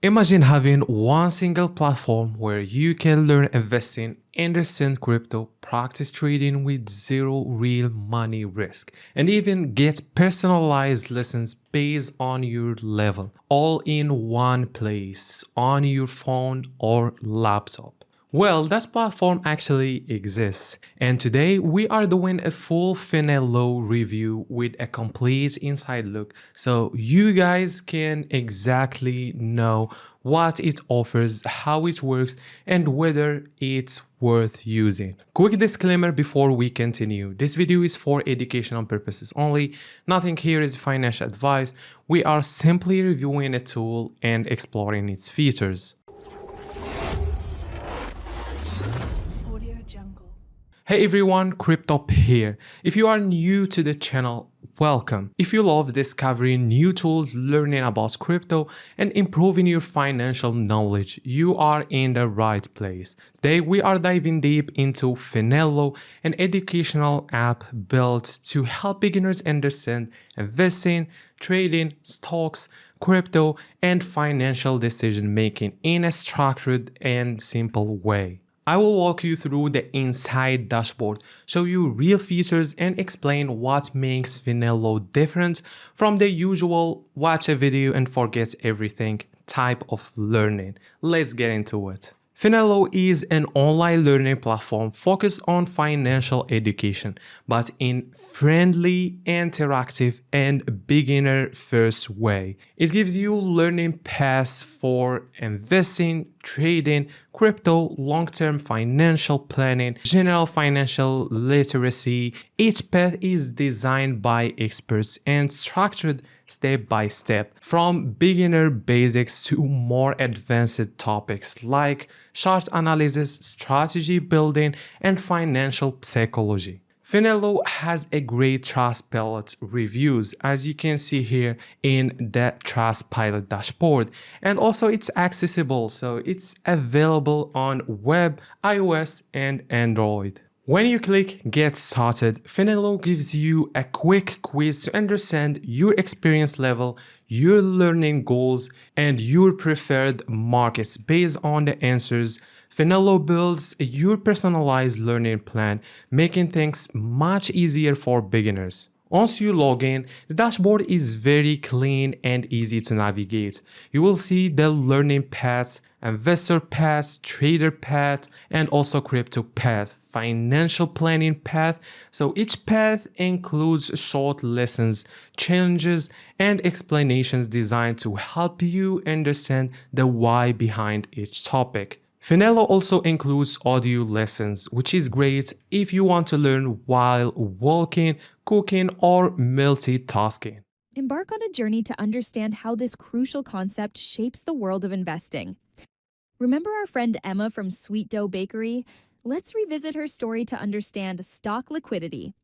Imagine having one single platform where you can learn investing, understand crypto, practice trading with zero real money risk, and even get personalized lessons based on your level, all in one place, on your phone or laptop. Well, that platform actually exists, and today we are doing a full Finelo review with a complete inside look so you guys can exactly know what it offers, how it works, and whether it's worth using. Quick disclaimer before we continue. This video is for educational purposes only. Nothing here is financial advice. We are simply reviewing a tool and exploring its features. Hey everyone, CRYPTOP here. If you are new to the channel, welcome. If you love discovering new tools, learning about crypto, and improving your financial knowledge, you are in the right place. Today we are diving deep into Finelo, an educational app built to help beginners understand investing, trading, stocks, crypto, and financial decision making in a structured and simple way. I will walk you through the inside dashboard, show you real features, and explain what makes Finelo different from the usual watch a video and forget everything type of learning. Let's get into it. Finelo is an online learning platform focused on financial education, but in friendly, interactive, and beginner-first way. It gives you learning paths for investing, trading, crypto, long-term financial planning, general financial literacy. Each path is designed by experts and structured step by step, from beginner basics to more advanced topics like chart analysis, strategy building, and financial psychology. Finelo has a great Trustpilot reviews, as you can see here in the Trustpilot dashboard, and also it's accessible, so it's available on web, iOS, and Android. When you click Get Started, Finelo gives you a quick quiz to understand your experience level, your learning goals, and your preferred markets. Based on the answers, Finelo builds your personalized learning plan, making things much easier for beginners. Once you log in, the dashboard is very clean and easy to navigate. You will see the learning paths, investor paths, trader path, and also crypto path, financial planning path. So each path includes short lessons, challenges, and explanations designed to help you understand the why behind each topic. Finelo also includes audio lessons, which is great if you want to learn while walking, cooking, or multitasking. Embark on a journey to understand how this crucial concept shapes the world of investing. Remember our friend Emma from Sweet Dough Bakery? Let's revisit her story to understand stock liquidity.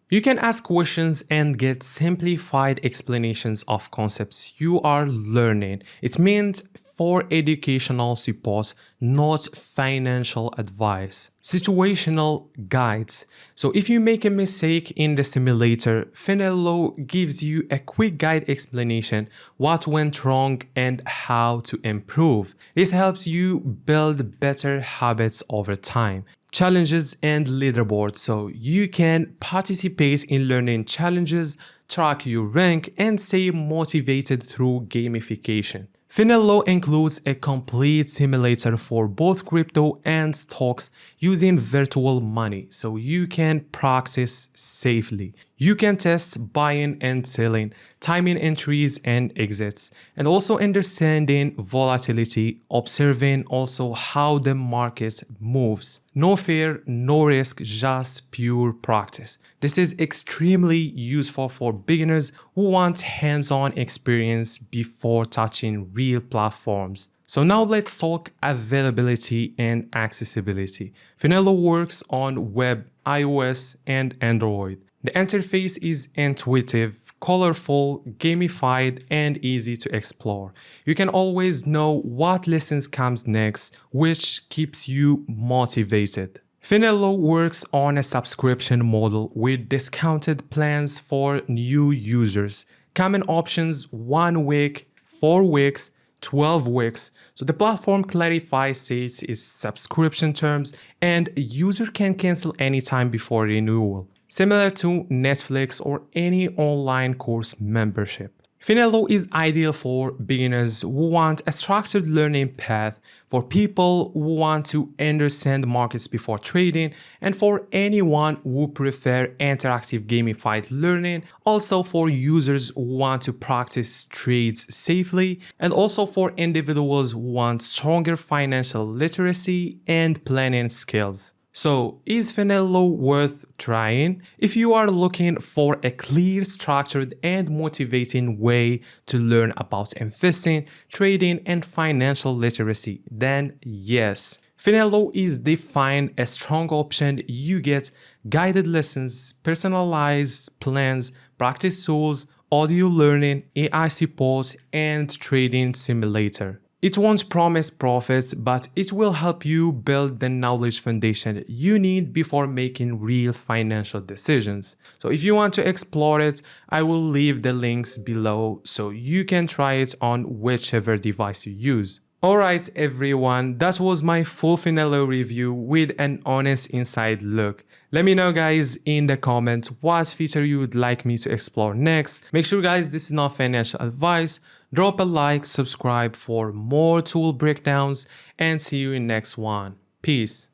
You can ask questions and get simplified explanations of concepts you are learning. It's meant for educational support, not financial advice. Situational guides. So if you make a mistake in the simulator, Finelo gives you a quick guide explanation what went wrong and how to improve. This helps you build better habits over time. Challenges and leaderboard, so you can participate in learning challenges, track your rank, and stay motivated through gamification. Finelo includes a complete simulator for both crypto and stocks using virtual money, so you can practice safely. You can test buying and selling, timing entries and exits, and also understanding volatility, observing also how the market moves. No fear, no risk, just pure practice. This is extremely useful for beginners who want hands-on experience before touching real platforms. So now let's talk availability and accessibility. Finelo works on web, iOS, and Android. The interface is intuitive, colorful, gamified, and easy to explore. You can always know what lessons comes next, which keeps you motivated. Finelo works on a subscription model with discounted plans for new users. Common options: 1 week, 4 weeks, 12 weeks. So the platform clarifies its subscription terms and a user can cancel anytime before renewal, similar to Netflix or any online course membership. Finelo is ideal for beginners who want a structured learning path, for people who want to understand markets before trading, and for anyone who prefer interactive gamified learning, also for users who want to practice trades safely, and also for individuals who want stronger financial literacy and planning skills. So, is Finelo worth trying? If you are looking for a clear, structured, and motivating way to learn about investing, trading, and financial literacy, then yes. Finelo is defined a strong option. You get guided lessons, personalized plans, practice tools, audio learning, AI support, and trading simulator. It won't promise profits, but it will help you build the knowledge foundation you need before making real financial decisions. So if you want to explore it, I will leave the links below so you can try it on whichever device you use. Alright everyone, that was my full Finelo review with an honest inside look. Let me know guys in the comments what feature you would like me to explore next. Make sure guys this is not financial advice. Drop a like, subscribe for more tool breakdowns, and see you in next one. Peace.